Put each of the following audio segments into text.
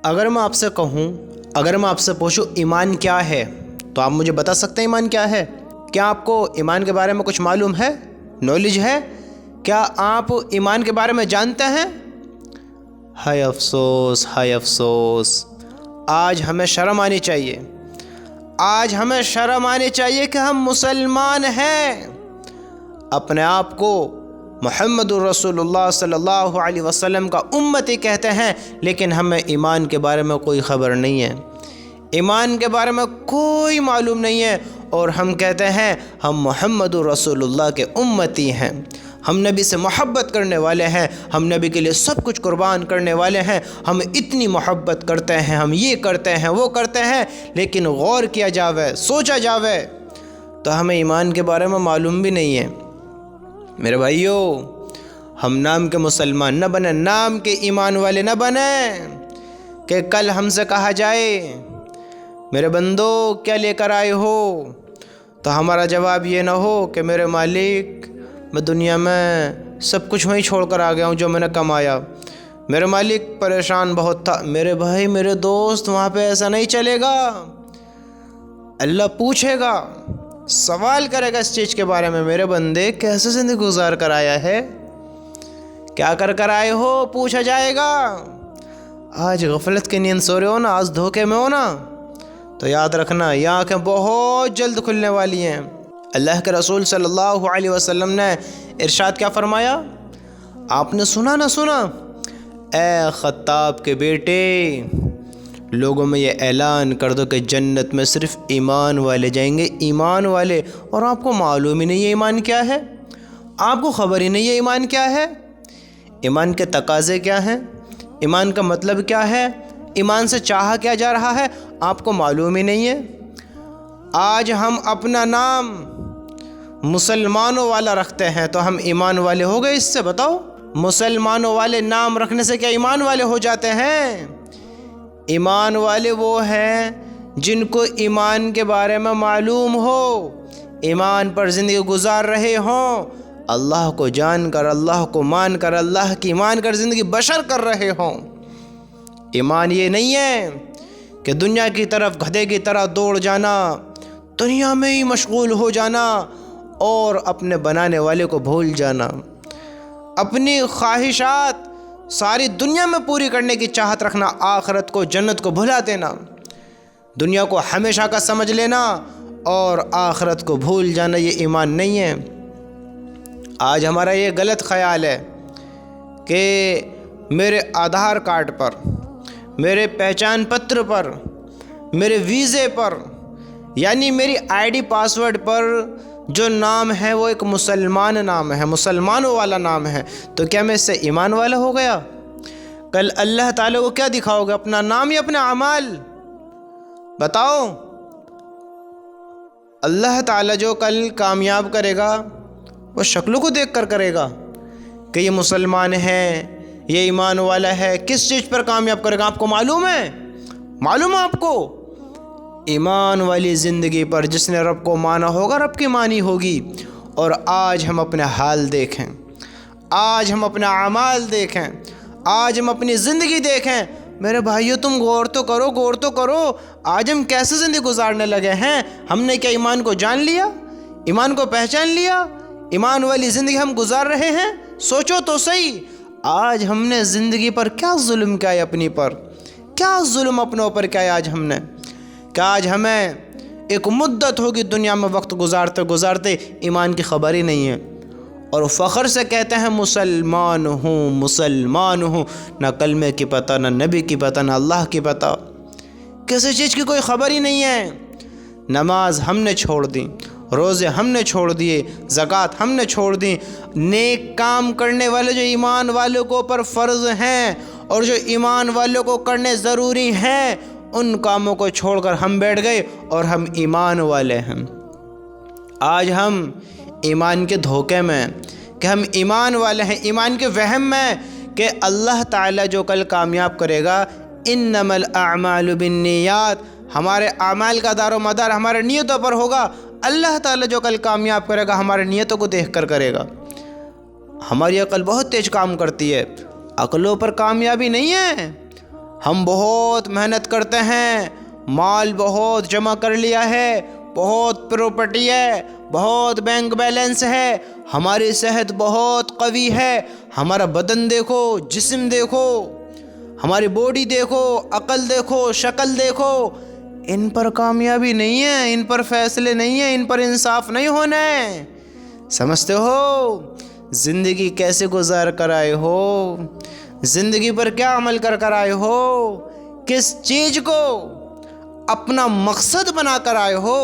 اگر میں آپ سے کہوں، اگر میں آپ سے پوچھوں ایمان کیا ہے، تو آپ مجھے بتا سکتے ہیں ایمان کیا ہے؟ کیا آپ کو ایمان کے بارے میں کچھ معلوم ہے، نالج ہے؟ کیا آپ ایمان کے بارے میں جانتے ہیں؟ ہائے افسوس، ہائے افسوس، آج ہمیں شرم آنی چاہیے، آج ہمیں شرم آنی چاہیے کہ ہم مسلمان ہیں، اپنے آپ کو محمد الرسول اللہ صلی اللہ علیہ وسلم کا امتی کہتے ہیں، لیکن ہمیں ایمان کے بارے میں کوئی خبر نہیں ہے، ایمان کے بارے میں کوئی معلوم نہیں ہے، اور ہم کہتے ہیں ہم محمد الرسول اللہ کے امتی ہیں، ہم نبی سے محبت کرنے والے ہیں، ہم نبی کے لیے سب کچھ قربان کرنے والے ہیں، ہم اتنی محبت کرتے ہیں، ہم یہ کرتے ہیں، وہ کرتے ہیں، لیکن غور کیا جاوے، سوچا جاوے تو ہمیں ایمان کے بارے میں معلوم بھی نہیں ہے۔ میرے بھائیو، ہم نام کے مسلمان نہ بنیں، نام کے ایمان والے نہ بنیں کہ کل ہم سے کہا جائے میرے بندو کیا لے کر آئے ہو، تو ہمارا جواب یہ نہ ہو کہ میرے مالک میں دنیا میں سب کچھ وہیں چھوڑ کر آ گیا ہوں جو میں نے کمایا، میرے مالک پریشان بہت تھا۔ میرے بھائی، میرے دوست، وہاں پہ ایسا نہیں چلے گا، اللہ پوچھے گا، سوال کرے گا اس چیز کے بارے میں، میرے بندے کیسے زندگی گزار کر آیا ہے، کیا کر آئے ہو، پوچھا جائے گا۔ آج غفلت کی نیند سو رہے ہو نا، آج دھوکے میں ہو نا، تو یاد رکھنا یہ آنکھیں بہت جلد کھلنے والی ہیں۔ اللہ کے رسول صلی اللہ علیہ وسلم نے ارشاد کیا فرمایا؟ آپ نے سنا نہ سنا؟ اے خطاب کے بیٹے، لوگوں میں یہ اعلان کر دو کہ جنت میں صرف ایمان والے جائیں گے، ایمان والے، اور آپ کو معلوم ہی نہیں ہے ایمان کیا ہے، آپ کو خبر ہی نہیں ہے ایمان کیا ہے، ایمان کے تقاضے کیا ہیں، ایمان کا مطلب کیا ہے، ایمان سے چاہا کیا جا رہا ہے، آپ کو معلوم ہی نہیں ہے۔ آج ہم اپنا نام مسلمانوں والا رکھتے ہیں تو ہم ایمان والے ہو گئے؟ اس سے بتاؤ، مسلمانوں والے نام رکھنے سے کیا ایمان والے ہو جاتے ہیں؟ ایمان والے وہ ہیں جن کو ایمان کے بارے میں معلوم ہو، ایمان پر زندگی گزار رہے ہوں، اللہ کو جان کر، اللہ کو مان کر، اللہ کی مان کر زندگی بشر کر رہے ہوں۔ ایمان یہ نہیں ہے کہ دنیا کی طرف گدھے کی طرح دوڑ جانا، دنیا میں ہی مشغول ہو جانا اور اپنے بنانے والے کو بھول جانا، اپنی خواہشات ساری دنیا میں پوری کرنے کی چاہت رکھنا، آخرت کو، جنت کو بھلا دینا، دنیا کو ہمیشہ کا سمجھ لینا اور آخرت کو بھول جانا، یہ ایمان نہیں ہے۔ آج ہمارا یہ غلط خیال ہے کہ میرے آدھار کارڈ پر، میرے پہچان پتر پر، میرے ویزے پر، یعنی میری آئی ڈی پاسورڈ پر جو نام ہے وہ ایک مسلمان نام ہے، مسلمانوں والا نام ہے، تو کیا میں اس سے ایمان والا ہو گیا؟ کل اللہ تعالیٰ کو کیا دکھاؤ گے، اپنا نام یا اپنا اعمال؟ بتاؤ۔ اللہ تعالیٰ جو کل کامیاب کرے گا وہ شکلوں کو دیکھ کر کرے گا کہ یہ مسلمان ہے، یہ ایمان والا ہے، کس چیز پر کامیاب کرے گا؟ آپ کو معلوم ہے؟ معلوم ہے آپ کو؟ ایمان والی زندگی پر، جس نے رب کو مانا ہوگا رب کی مانی ہوگی۔ اور آج ہم اپنے حال دیکھیں، آج ہم اپنا اعمال دیکھیں، آج ہم اپنی زندگی دیکھیں۔ میرے بھائیو، تم غور تو کرو، غور تو کرو، آج ہم کیسے زندگی گزارنے لگے ہیں؟ ہم نے کیا ایمان کو جان لیا، ایمان کو پہچان لیا، ایمان والی زندگی ہم گزار رہے ہیں؟ سوچو تو صحیح، آج ہم نے زندگی پر کیا ظلم کیا ہے، اپنی پر کیا ظلم اپنے اوپر کیا ہے آج ہم نے، کہ آج ہمیں ایک مدت ہوگی دنیا میں وقت گزارتے گزارتے ایمان کی خبر ہی نہیں ہے، اور فخر سے کہتے ہیں مسلمان ہوں، مسلمان ہوں، نہ کلمے کی پتہ، نہ نبی کی پتہ، نہ اللہ کی پتہ، کسی چیز کی کوئی خبر ہی نہیں ہے۔ نماز ہم نے چھوڑ دی، روزے ہم نے چھوڑ دیے، زکوٰۃ ہم نے چھوڑ دی، نیک کام کرنے والے جو ایمان والوں کو پر فرض ہیں اور جو ایمان والوں کو کرنے ضروری ہیں، ان کاموں کو چھوڑ کر ہم بیٹھ گئے اور ہم ایمان والے ہیں۔ آج ہم ایمان کے دھوکے میں کہ ہم ایمان والے ہیں، ایمان کے وہم میں کہ اللہ تعالیٰ جو کل کامیاب کرے گا، انما الاعمال بالنیات، ہمارے اعمال کا دار و مدار ہمارے نیتوں پر ہوگا، اللہ تعالیٰ جو کل کامیاب کرے گا ہمارے نیتوں کو دیکھ کر کرے گا۔ ہماری عقل بہت تیز کام کرتی ہے، عقلوں پر کامیابی نہیں ہے، ہم بہت محنت کرتے ہیں، مال بہت جمع کر لیا ہے، بہت پراپرٹی ہے، بہت بینک بیلنس ہے، ہماری صحت بہت قوی ہے، ہمارا بدن دیکھو، جسم دیکھو، ہماری باڈی دیکھو، عقل دیکھو، شکل دیکھو، ان پر کامیابی نہیں ہے، ان پر فیصلے نہیں ہیں، ان پر انصاف نہیں ہونا ہے۔ سمجھتے ہو زندگی کیسے گزار کر آئے ہو؟ زندگی پر کیا عمل کر آئے ہو؟ کس چیز کو اپنا مقصد بنا کر آئے ہو؟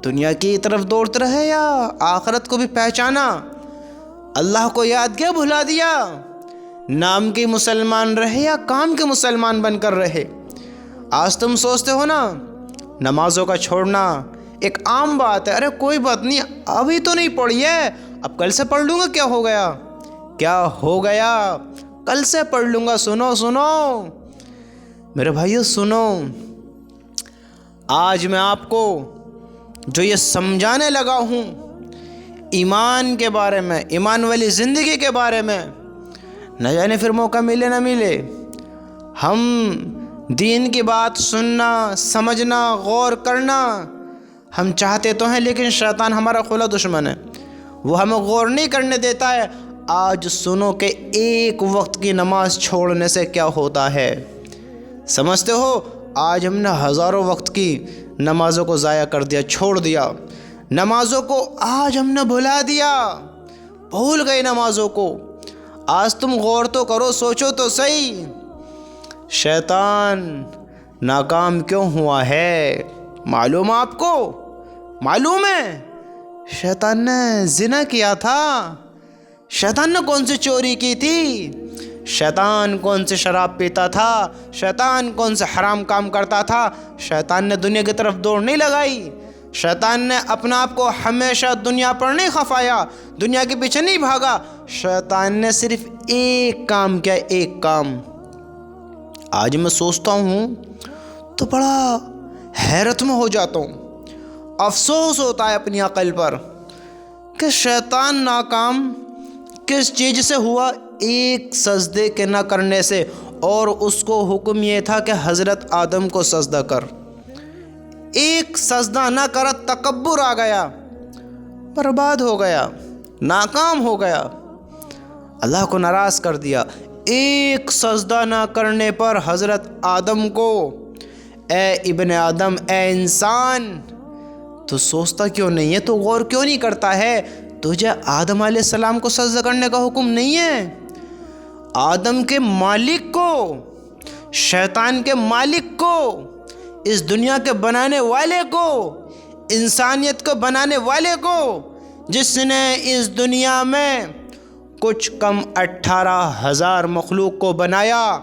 دنیا کی طرف دوڑتے رہے یا آخرت کو بھی پہچانا؟ اللہ کو یاد کیا بھلا دیا؟ نام کے مسلمان رہے یا کام کے مسلمان بن کر رہے؟ آج تم سوچتے ہو نا نمازوں کا چھوڑنا ایک عام بات ہے، ارے کوئی بات نہیں، ابھی تو نہیں پڑھی ہے، اب کل سے پڑھ لوں گا، کیا ہو گیا؟ کیا ہو گیا؟ کل سے پڑھ لوں گا۔ سنو میرے بھائیو، سنو، آج میں آپ کو جو یہ سمجھانے لگا ہوں ایمان کے بارے میں، ایمان والی زندگی کے بارے میں، نہ جانے پھر موقع ملے نہ ملے۔ ہم دین کی بات سننا، سمجھنا، غور کرنا ہم چاہتے تو ہیں، لیکن شیطان ہمارا کھلا دشمن ہے، وہ ہمیں غور نہیں کرنے دیتا ہے۔ آج سنو کہ ایک وقت کی نماز چھوڑنے سے کیا ہوتا ہے۔ سمجھتے ہو آج ہم نے ہزاروں وقت کی نمازوں کو ضائع کر دیا، چھوڑ دیا، نمازوں کو آج ہم نے بھلا دیا، بھول گئے نمازوں کو۔ آج تم غور تو کرو، سوچو تو صحیح، شیطان ناکام کیوں ہوا ہے؟ معلوم آپ کو؟ معلوم ہے شیطان نے زنا کیا تھا، شیطان نے کون سی چوری کی تھی، شیطان کون سے شراب پیتا تھا، شیطان کون سے حرام کام کرتا تھا۔ شیطان نے دنیا کی طرف دوڑ نہیں لگائی، شیطان نے اپنا آپ کو ہمیشہ دنیا پر نہیں خفایا، دنیا کے پیچھے نہیں بھاگا۔ شیطان نے صرف ایک کام کیا، ایک کام۔ آج میں سوچتا ہوں تو بڑا حیرت میں ہو جاتا ہوں، افسوس ہوتا ہے اپنی عقل پر کہ شیطان ناکام کس چیز سے ہوا؟ ایک سجدے کے نہ کرنے سے، اور اس کو حکم یہ تھا کہ حضرت آدم کو سجدہ کر۔ ایک سجدہ نہ کرا، تکبر آ گیا، برباد ہو گیا، ناکام ہو گیا، اللہ کو ناراض کر دیا۔ ایک سجدہ نہ کرنے پر حضرت آدم کو، اے ابن آدم، اے انسان، تو سوچتا کیوں نہیں ہے، تو غور کیوں نہیں کرتا ہے؟ تجھے آدم علیہ السلام کو سجدہ کرنے کا حکم نہیں ہے؟ آدم کے مالک کو، شیطان کے مالک کو، اس دنیا کے بنانے والے کو، انسانیت کو بنانے والے کو، جس نے اس دنیا میں کچھ کم 18,000 مخلوق کو بنایا،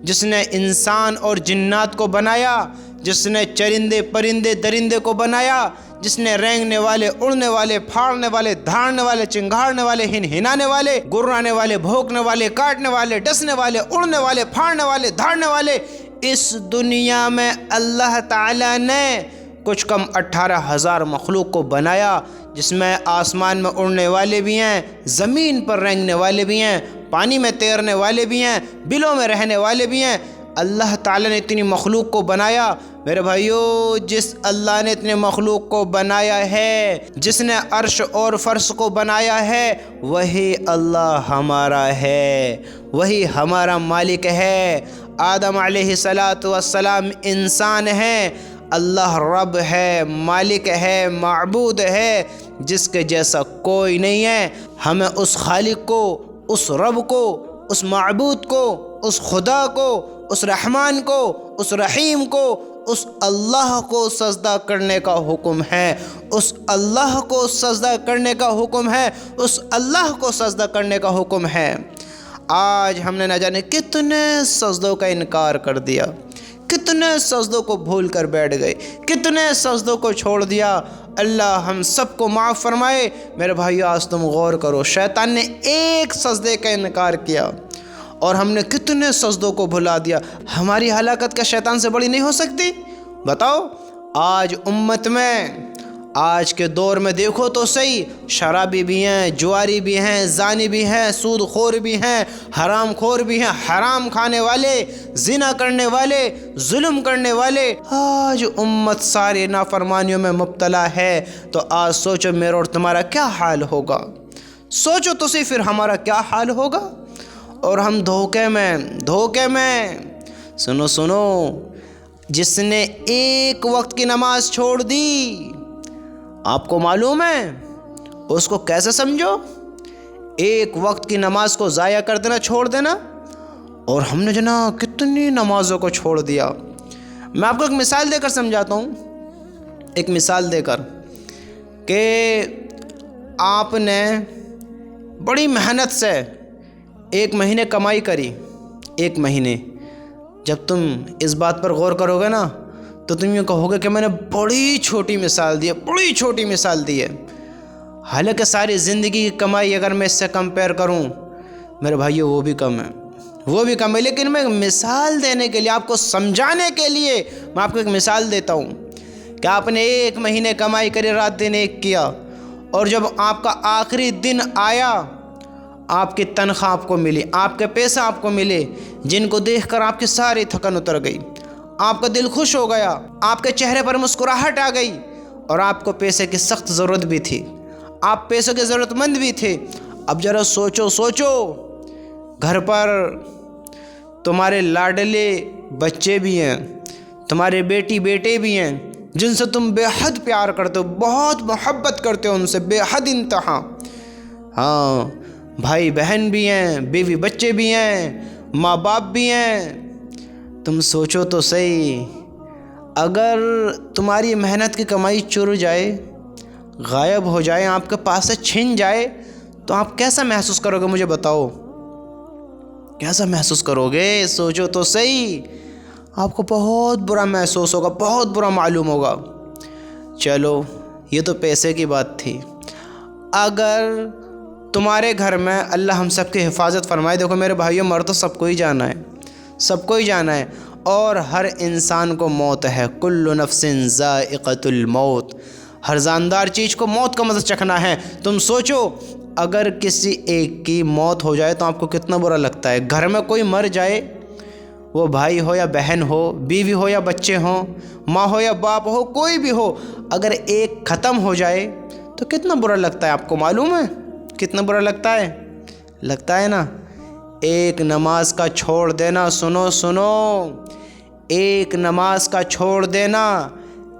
جس نے انسان اور جنات کو بنایا، جس نے چرندے پرندے درندے کو بنایا، جس نے رینگنے والے، اڑنے والے، پھاڑنے والے، دھاڑنے والے، چنگھاڑنے والے، ہنہنانے والے، گرانے والے، بھونکنے والے، کاٹنے والے، ڈسنے والے، اڑنے والے، پھاڑنے والے، دھاڑنے والے، اس دنیا میں اللہ تعالیٰ نے کچھ کم 18,000 مخلوق کو بنایا، جس میں آسمان میں اڑنے والے بھی ہیں، زمین پر رینگنے والے بھی ہیں، پانی میں تیرنے والے بھی ہیں، بلوں میں رہنے والے بھی ہیں۔ اللہ تعالیٰ نے اتنی مخلوق کو بنایا۔ میرے بھائیو، جس اللہ نے اتنے مخلوق کو بنایا ہے، جس نے عرش اور فرش کو بنایا ہے، وہی اللہ ہمارا ہے، وہی ہمارا مالک ہے۔ آدم علیہ السلام انسان ہیں، اللہ رب ہے، مالک ہے، معبود ہے، جس کے جیسا کوئی نہیں ہے۔ ہمیں اس خالق کو، اس رب کو، اس معبود کو، اس خدا کو، اس رحمان کو، اس رحیم کو، اس اللہ کو سجدہ کرنے کا حکم ہے، اس اللہ کو سجدہ کرنے کا حکم ہے، اس اللہ کو سجدہ کرنے کا حکم ہے۔ آج ہم نے نہ جانے کتنے سجدوں کا انکار کر دیا، کتنے سجدوں کو بھول کر بیٹھ گئے، کتنے سجدوں کو چھوڑ دیا۔ اللہ ہم سب کو معاف فرمائے۔ میرے بھائیو، آج تم غور کرو، شیطان نے ایک سجدے کا انکار کیا اور ہم نے کتنے سجدوں کو بھلا دیا۔ ہماری ہلاکت کیا شیطان سے بڑی نہیں ہو سکتی؟ بتاؤ، آج امت میں آج کے دور میں دیکھو تو صحیح، شرابی بھی ہیں، جواری بھی ہیں، زانی بھی ہیں، سود خور بھی ہیں، حرام خور بھی ہیں، حرام کھانے والے، زنا کرنے والے، ظلم کرنے والے۔ آج امت ساری نافرمانیوں میں مبتلا ہے، تو آج سوچو میرا اور تمہارا کیا حال ہوگا، سوچو تو صحیح پھر ہمارا کیا حال ہوگا۔ اور ہم دھوکے میں سنو، جس نے ایک وقت کی نماز چھوڑ دی، آپ کو معلوم ہے اس کو کیسے سمجھو؟ ایک وقت کی نماز کو ضائع کر دینا، چھوڑ دینا۔ اور ہم نے جناب کتنی نمازوں کو چھوڑ دیا۔ میں آپ کو ایک مثال دے کر سمجھاتا ہوں، ایک مثال دے کر کہ آپ نے بڑی محنت سے 1 مہینے کمائی کری، 1 مہینے۔ جب تم اس بات پر غور کرو گے نا تو تم یہ کہو گے کہ میں نے بڑی چھوٹی مثال دی ہے، حالانکہ ساری زندگی کی کمائی اگر میں اس سے کمپیئر کروں میرے بھائیو وہ بھی کم ہے، لیکن میں مثال دینے کے لیے، آپ کو سمجھانے کے لیے میں آپ کو ایک مثال دیتا ہوں کہ آپ نے 1 مہینے کمائی کری، رات دن ایک کیا، اور جب آپ کا آخری دن آیا، آپ کی تنخواہ آپ کو ملی، آپ کے پیسے آپ کو ملے، جن کو دیکھ کر آپ کی ساری تھکن اتر گئی، آپ کا دل خوش ہو گیا، آپ کے چہرے پر مسکراہٹ آ گئی، اور آپ کو پیسے کی سخت ضرورت بھی تھی، آپ پیسوں کے ضرورت مند بھی تھے۔ اب ذرا سوچو گھر پر تمہارے لاڈلے بچے بھی ہیں، تمہارے بیٹے بھی ہیں، جن سے تم بے حد پیار کرتے ہو، بہت محبت کرتے ہو ان سے، بے حد انتہا۔ ہاں، بھائی بہن بھی ہیں، بیوی بچے بھی ہیں، ماں باپ بھی ہیں۔ تم سوچو تو صحیح، اگر تمہاری محنت کی کمائی چور جائے، غائب ہو جائے، آپ کے پاس سے چھن جائے، تو آپ کیسا محسوس کرو گے؟ مجھے بتاؤ، کیسا محسوس کرو گے؟ سوچو تو صحیح، آپ کو بہت برا محسوس ہوگا، بہت برا معلوم ہوگا۔ چلو یہ تو پیسے کی بات تھی، اگر تمہارے گھر میں، اللہ ہم سب کی حفاظت فرمائے، دیکھو میرے بھائیوں، مر تو سب کو ہی جانا ہے، اور ہر انسان کو موت ہے، کل نفس ذائقۃ الموت، ہر جاندار چیز کو موت کا مزہ چکھنا ہے۔ تم سوچو اگر کسی ایک کی موت ہو جائے تو آپ کو کتنا برا لگتا ہے۔ گھر میں کوئی مر جائے، وہ بھائی ہو یا بہن ہو، بیوی ہو یا بچے ہوں، ماں ہو یا باپ ہو، کوئی بھی ہو، اگر ایک ختم ہو جائے تو کتنا برا لگتا ہے، آپ کو معلوم ہے کتنا برا لگتا ہے نا۔ ایک نماز کا چھوڑ دینا، سنو، ایک نماز کا چھوڑ دینا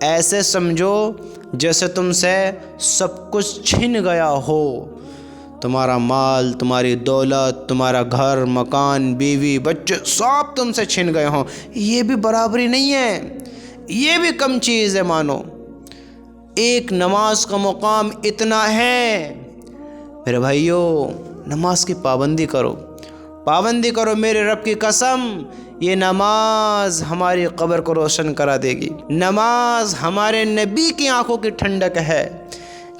ایسے سمجھو جیسے تم سے سب کچھ چھن گیا ہو، تمہارا مال، تمہاری دولت، تمہارا گھر، مکان، بیوی، بچے، سب تم سے چھن گئے ہوں۔ یہ بھی برابری نہیں ہے، یہ بھی کم چیز ہے، مانو۔ ایک نماز کا مقام اتنا ہے۔ میرے بھائیو، نماز کی پابندی کرو، میرے رب کی قسم، یہ نماز ہماری قبر کو روشن کرا دے گی۔ نماز ہمارے نبی کی آنکھوں کی ٹھنڈک ہے،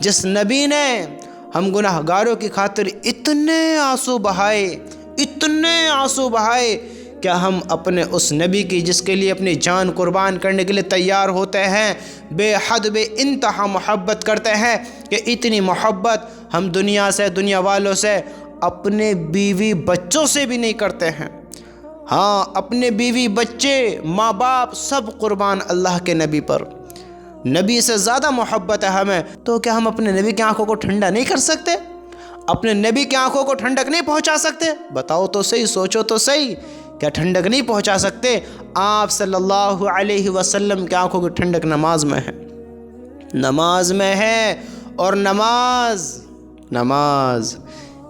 جس نبی نے ہم گناہ گاروں کی خاطر اتنے آنسو بہائے کہ ہم اپنے اس نبی کی، جس کے لیے اپنی جان قربان کرنے کے لیے تیار ہوتے ہیں، بے حد بے انتہا محبت کرتے ہیں، کہ اتنی محبت ہم دنیا والوں سے، اپنے بیوی بچوں سے بھی نہیں کرتے ہیں۔ ہاں، اپنے بیوی بچے، ماں باپ، سب قربان اللہ کے نبی پر۔ نبی سے زیادہ محبت ہے ہمیں، تو کیا ہم اپنے نبی کی آنکھوں کو ٹھنڈا نہیں کر سکتے؟ اپنے نبی کی آنکھوں کو ٹھنڈک نہیں پہنچا سکتے؟ بتاؤ تو صحیح، سوچو تو صحیح، کیا ٹھنڈک نہیں پہنچا سکتے؟ آپ صلی اللہ علیہ وسلم کی آنکھوں کی ٹھنڈک نماز میں ہے، اور نماز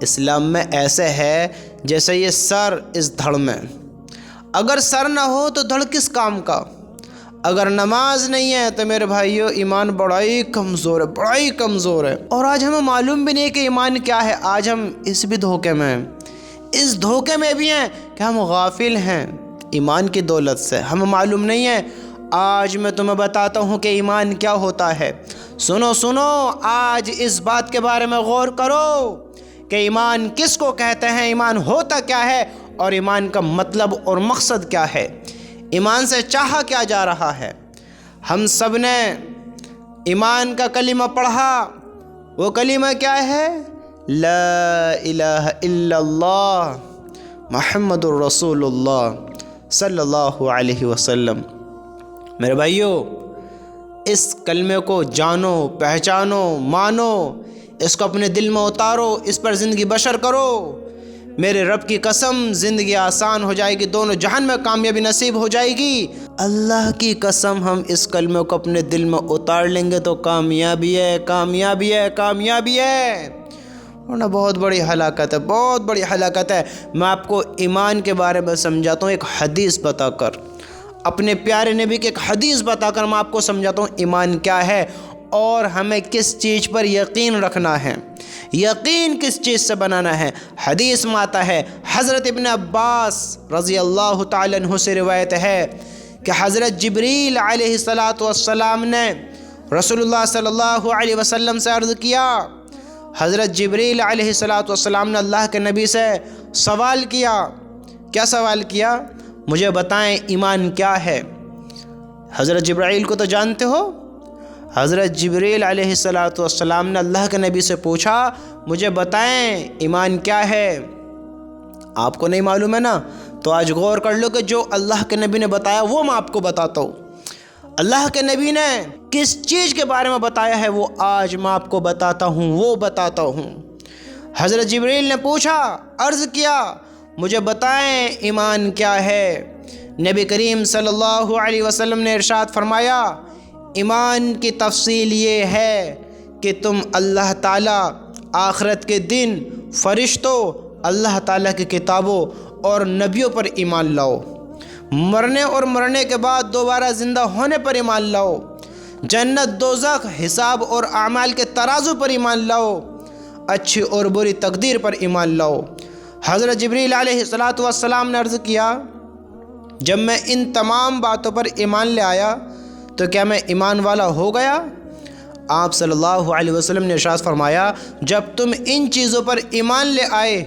اسلام میں ایسے ہے جیسے یہ سر اس دھڑ میں، اگر سر نہ ہو تو دھڑ کس کام کا؟ اگر نماز نہیں ہے تو میرے بھائیو ایمان بڑا ہی کمزور ہے، اور آج ہمیں معلوم بھی نہیں کہ ایمان کیا ہے۔ آج ہم اس دھوکے میں بھی ہیں کہ ہم غافل ہیں ایمان کی دولت سے، ہمیں معلوم نہیں ہے۔ آج میں تمہیں بتاتا ہوں کہ ایمان کیا ہوتا ہے۔ سنو، آج اس بات کے بارے میں غور کرو کہ ایمان کس کو کہتے ہیں، ایمان ہوتا کیا ہے، اور ایمان کا مطلب اور مقصد کیا ہے، ایمان سے چاہا کیا جا رہا ہے۔ ہم سب نے ایمان کا کلمہ پڑھا، وہ کلمہ کیا ہے؟ لا الہ الا اللہ محمد الرسول اللہ صلی اللہ علیہ وسلم۔ میرے بھائیو، اس کلمے کو جانو، پہچانو، مانو، اس کو اپنے دل میں اتارو، اس پر زندگی بسر کرو۔ میرے رب کی قسم زندگی آسان ہو جائے گی، دونوں جہان میں کامیابی نصیب ہو جائے گی۔ اللہ کی قسم ہم اس کلمے کو اپنے دل میں اتار لیں گے تو کامیابی ہے، کامیابی ہے، کامیابی ہے، ورنہ بہت بڑی ہلاکت ہے، بہت بڑی ہلاکت ہے۔ میں آپ کو ایمان کے بارے میں سمجھاتا ہوں ایک حدیث بتا کر، اپنے پیارے نبی کی ایک حدیث بتا کر میں آپ کو سمجھاتا ہوں ایمان کیا ہے اور ہمیں کس چیز پر یقین رکھنا ہے، یقین کس چیز سے بنانا ہے۔ حدیث میں آتا ہے، حضرت ابن عباس رضی اللہ تعالیٰ عنہ سے روایت ہے کہ حضرت جبریل علیہ السلام نے رسول اللہ صلی اللہ علیہ وسلم سے عرض کیا، حضرت جبریل علیہ السلام نے اللہ کے نبی سے سوال کیا۔ کیا سوال کیا؟ مجھے بتائیں ایمان کیا ہے۔ حضرت جبرائیل کو تو جانتے ہو، حضرت جبریل علیہ السلام نے اللہ کے نبی سے پوچھا، مجھے بتائیں ایمان کیا ہے۔ آپ کو نہیں معلوم ہے نا؟ تو آج غور کر لو کہ جو اللہ کے نبی نے بتایا وہ میں آپ کو بتاتا ہوں۔ اللہ کے نبی نے کس چیز کے بارے میں بتایا ہے وہ آج میں آپ کو بتاتا ہوں، وہ بتاتا ہوں۔ حضرت جبریل نے پوچھا، عرض کیا، مجھے بتائیں ایمان کیا ہے۔ نبی کریم صلی اللہ علیہ وسلم نے ارشاد فرمایا، ایمان کی تفصیل یہ ہے کہ تم اللہ تعالیٰ، آخرت کے دن، فرشتوں، اللہ تعالیٰ کی کتابوں اور نبیوں پر ایمان لاؤ، مرنے اور مرنے کے بعد دوبارہ زندہ ہونے پر ایمان لاؤ، جنت دوزخ، حساب اور اعمال کے ترازو پر ایمان لاؤ، اچھی اور بری تقدیر پر ایمان لاؤ۔ حضرت جبریل علیہ السلام نے عرض کیا، جب میں ان تمام باتوں پر ایمان لے آیا تو کیا میں ایمان والا ہو گیا؟ آپ صلی اللہ علیہ وسلم نے ارشاد فرمایا، جب تم ان چیزوں پر ایمان لے آئے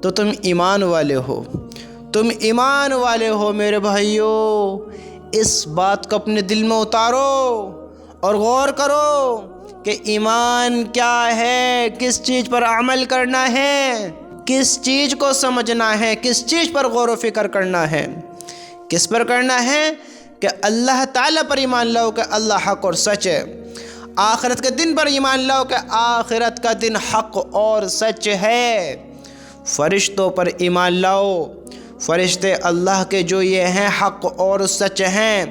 تو تم ایمان والے ہو، تم ایمان والے ہو۔ میرے بھائیو، اس بات کو اپنے دل میں اتارو اور غور کرو کہ ایمان کیا ہے، کس چیز پر عمل کرنا ہے، کس چیز کو سمجھنا ہے، کس چیز پر غور و فکر کرنا ہے، کس پر کرنا ہے کہ اللہ تعالیٰ پر ایمان لاؤ کہ اللہ حق اور سچ ہے، آخرت کے دن پر ایمان لاؤ کہ آخرت کا دن حق اور سچ ہے، فرشتوں پر ایمان لاؤ، فرشتے اللہ کے جو یہ ہیں حق اور سچ ہیں،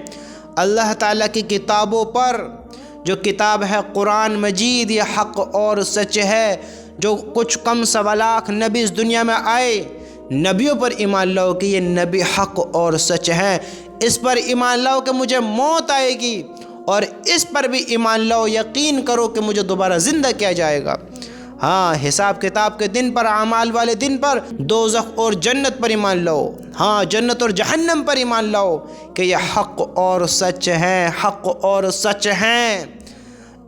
اللہ تعالیٰ کی کتابوں پر، جو کتاب ہے قرآن مجید یہ حق اور سچ ہے، جو کچھ کم سوا لاکھ نبی اس دنیا میں آئے، نبیوں پر ایمان لاؤ کہ یہ نبی حق اور سچ ہیں، اس پر ایمان لاؤ کہ مجھے موت آئے گی، اور اس پر بھی ایمان لاؤ، یقین کرو کہ مجھے دوبارہ زندہ کیا جائے گا۔ ہاں، حساب کتاب کے دن پر، اعمال والے دن پر، دوزخ اور جنت پر ایمان لاؤ، ہاں جنت اور جہنم پر ایمان لاؤ کہ یہ حق اور سچ ہیں، حق اور سچ ہیں۔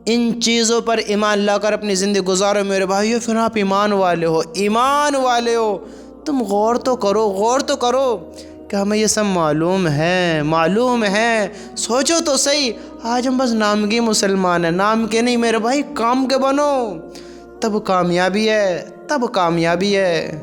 ان چیزوں پر ایمان لا کر اپنی زندگی گزارو میرے بھائیو، پھر آپ ایمان والے ہو، ایمان والے ہو۔ تم غور تو کرو، غور تو کرو کہ ہمیں یہ سب معلوم ہے، سوچو تو صحیح۔ آج ہم بس نام کے مسلمان ہیں، نام کے نہیں میرے بھائی، کام کے بنو، تب کامیابی ہے، تب کامیابی ہے۔